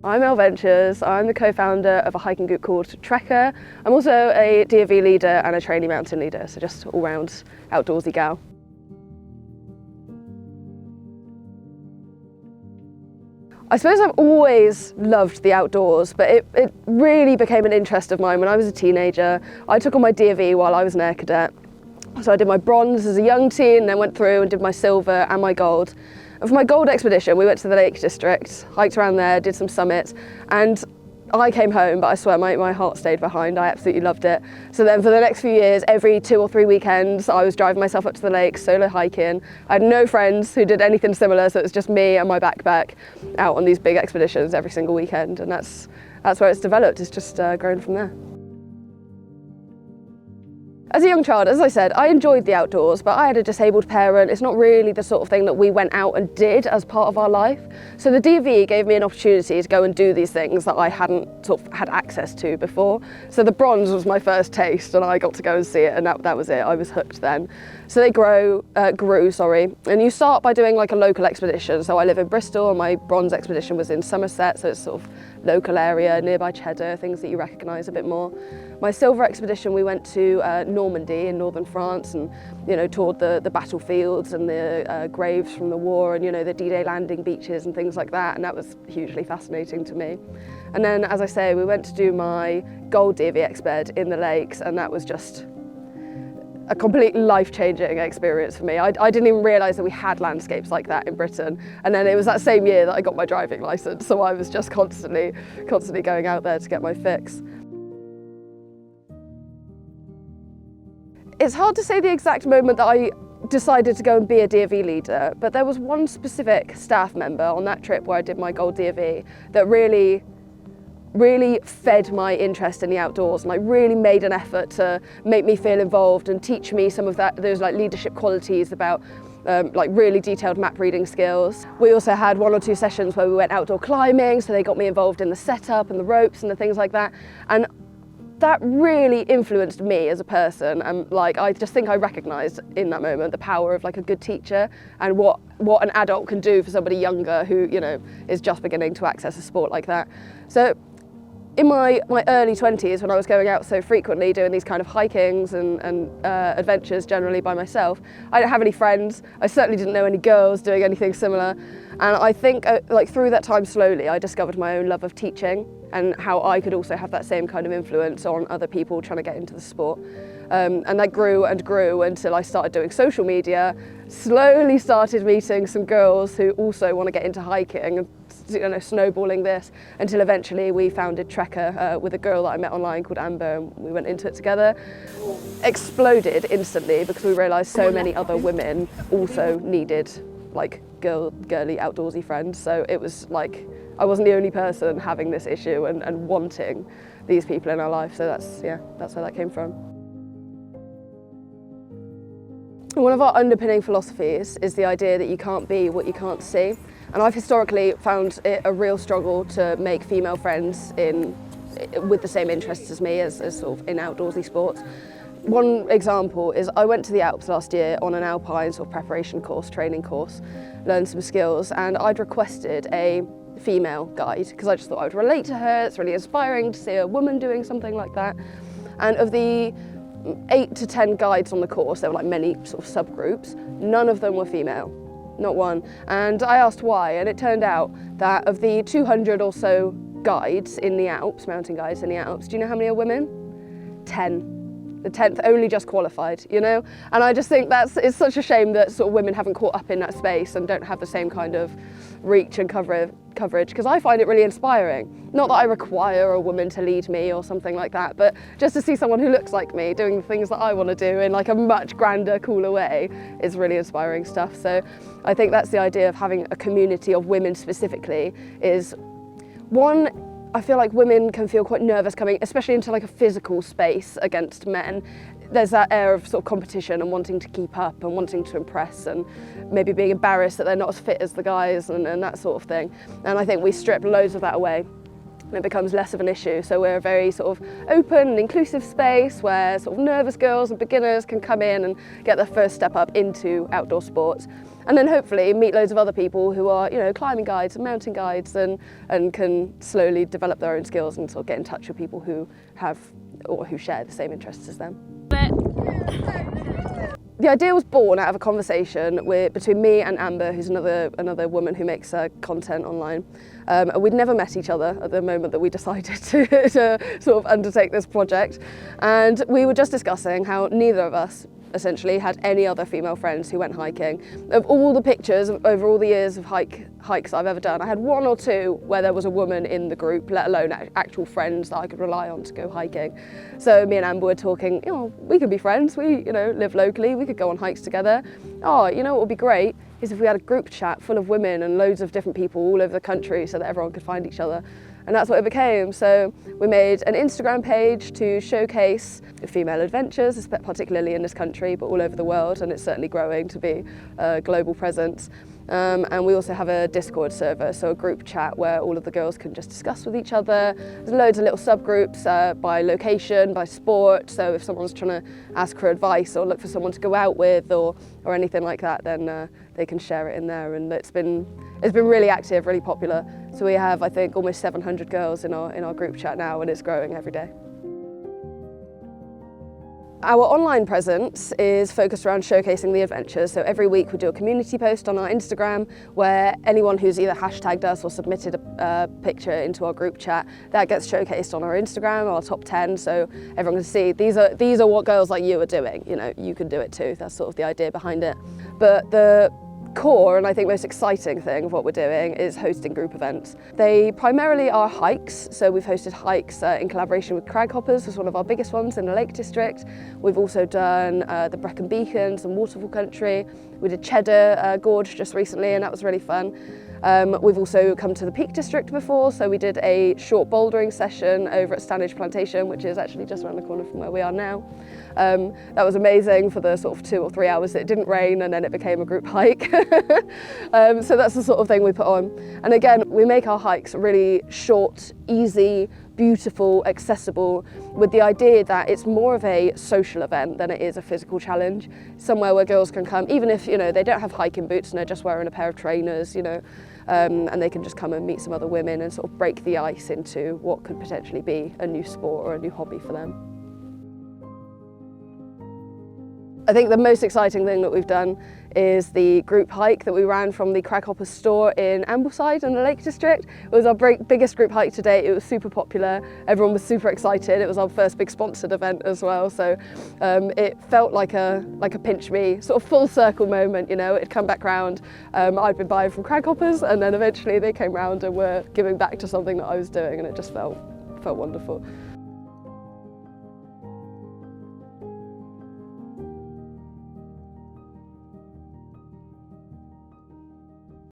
I'm Elle Ventures. I'm the co-founder of a hiking group called TREKHER. I'm also a DofE leader and a trainee mountain leader, so just all-round outdoorsy gal. I suppose I've always loved the outdoors, but it really became an interest of mine when I was a teenager. I took on my DofE while I was an air cadet. So I did my bronze as a young teen, then went through and did my silver and my gold. And for my gold expedition, we went to the Lake District, hiked around there, did some summits, and I came home, but I swear my heart stayed behind. I absolutely loved it. So then for the next few years, every 2 or 3 weekends, I was driving myself up to the lake, solo hiking. I had no friends who did anything similar, so it was just me and my backpack out on these big expeditions every single weekend. And that's where it's developed. It's just grown from there. As a young child, as I said, I enjoyed the outdoors, but I had a disabled parent. It's not really the sort of thing that we went out and did as part of our life. So the DofE gave me an opportunity to go and do these things that I hadn't sort of had access to before. So the bronze was my first taste, and I got to go and see it, and that was it. I was hooked then. So they grew, and you start by doing like a local expedition. So I live in Bristol, and my bronze expedition was in Somerset, so it's sort of local area, nearby Cheddar, things that you recognise a bit more. My silver expedition, we went to Normandy in northern France, and toured the battlefields and the graves from the war, and the D-Day landing beaches and things like that, and that was hugely fascinating to me. And then, as I say, we went to do my gold DofE exped in the lakes, and that was just a complete life-changing experience for me. I didn't even realise that we had landscapes like that in Britain. And then it was that same year that I got my driving licence, so I was just constantly going out there to get my fix. It's hard to say the exact moment that I decided to go and be a DofE leader, but there was one specific staff member on that trip where I did my gold DofE that really fed my interest in the outdoors, and like really made an effort to make me feel involved and teach me some of those like leadership qualities about like really detailed map reading skills. We also had 1 or 2 sessions where we went outdoor climbing, so they got me involved in the setup and the ropes and the things like that. And that really influenced me as a person, and like I just think I recognised in that moment the power of like a good teacher and what an adult can do for somebody younger who is just beginning to access a sport like that. So in my early 20s, when I was going out so frequently doing these kind of hikings and adventures generally by myself, I didn't have any friends. I certainly didn't know any girls doing anything similar, and I think like through that time slowly I discovered my own love of teaching and how I could also have that same kind of influence on other people trying to get into the sport. And that grew and grew until I started doing social media, slowly started meeting some girls who also want to get into hiking and snowballing this, until eventually we founded TREKHER with a girl that I met online called Amber, and we went into it together. Exploded instantly because we realised so many other women also needed like girly outdoorsy friends, so it was like I wasn't the only person having this issue and wanting these people in our life, so that's where that came from. One of our underpinning philosophies is the idea that you can't be what you can't see, and I've historically found it a real struggle to make female friends with the same interests as me as sort of in outdoorsy sports. One example is I went to the Alps last year on an alpine sort of preparation course, training course, learned some skills, and I'd requested a female guide because I just thought I would relate to her. It's really inspiring to see a woman doing something like that. And of the 8 to 10 guides on the course, there were like many sort of subgroups, none of them were female, not one. And I asked why, and it turned out that of the 200 or so guides in the Alps, mountain guides in the Alps, do you know how many are women? 10. The 10th only just qualified, And I just think it's such a shame that sort of women haven't caught up in that space and don't have the same kind of reach and coverage, because I find it really inspiring. Not that I require a woman to lead me or something like that, but just to see someone who looks like me doing the things that I want to do in like a much grander, cooler way is really inspiring stuff. So I think that's the idea of having a community of women specifically is, one, I feel like women can feel quite nervous coming, especially into like a physical space against men. There's that air of sort of competition and wanting to keep up and wanting to impress and maybe being embarrassed that they're not as fit as the guys and that sort of thing. And I think we strip loads of that away and it becomes less of an issue. So we're a very sort of open and inclusive space where sort of nervous girls and beginners can come in and get their first step up into outdoor sports. and then hopefully meet loads of other people who are, you know, climbing guides and mountain guides, and can slowly develop their own skills and sort of get in touch with people who have or who share the same interests as them. The idea was born out of a conversation between me and Amber, who's another woman who makes content online. We'd never met each other at the moment that we decided to sort of undertake this project, and we were just discussing how neither of us essentially had any other female friends who went hiking. Of all the pictures over all the years of hikes I've ever done, I had one or two where there was a woman in the group, let alone actual friends that I could rely on to go hiking. So me and Amber were talking, you know, we could be friends, we, you know, live locally, we could go on hikes together. Oh, you know what would be great is if we had a group chat full of women and loads of different people all over the country so that everyone could find each other. And that's what it became. So we made an Instagram page to showcase female adventures, particularly in this country, but all over the world, and it's certainly growing to be a global presence. And we also have a Discord server, so a group chat where all of the girls can just discuss with each other. There's loads of little subgroups by location, by sport, so if someone's trying to ask for advice or look for someone to go out with or anything like that, then they can share it in there, and it's been really active, really popular. So we have, I think, almost 700 girls in our group chat now, and it's growing every day. Our online presence is focused around showcasing the adventures. So every week we do a community post on our Instagram where anyone who's either hashtagged us or submitted a picture into our group chat, that gets showcased on our Instagram, our top 10, so everyone can see these are what girls like you are doing. You know, you can do it too. That's sort of the idea behind it. But the core and I think most exciting thing of what we're doing is hosting group events. They primarily are hikes, so we've hosted hikes in collaboration with Craghoppers, was one of our biggest ones in the Lake District. We've also done the Brecon Beacons and Waterfall Country. We did Cheddar Gorge just recently, and that was really fun. We've also come to the Peak District before, so we did a short bouldering session over at Stanage Plantation, which is actually just around the corner from where we are now. That was amazing for the sort of 2 or 3 hours that it didn't rain, and then it became a group hike. So that's the sort of thing we put on. And again, we make our hikes really short, easy, beautiful, accessible, with the idea that it's more of a social event than it is a physical challenge. Somewhere where girls can come, even if, you know, they don't have hiking boots and they're just wearing a pair of trainers, you know, and they can just come and meet some other women and sort of break the ice into what could potentially be a new sport or a new hobby for them. I think the most exciting thing that we've done is the group hike that we ran from the Craghoppers store in Ambleside in the Lake District. It was our biggest group hike to date. It was super popular. Everyone was super excited. It was our first big sponsored event as well. So it felt like a pinch me, sort of full circle moment, you know. It'd come back round. I'd been buying from Craghoppers, and then eventually they came round and were giving back to something that I was doing, and it just felt wonderful.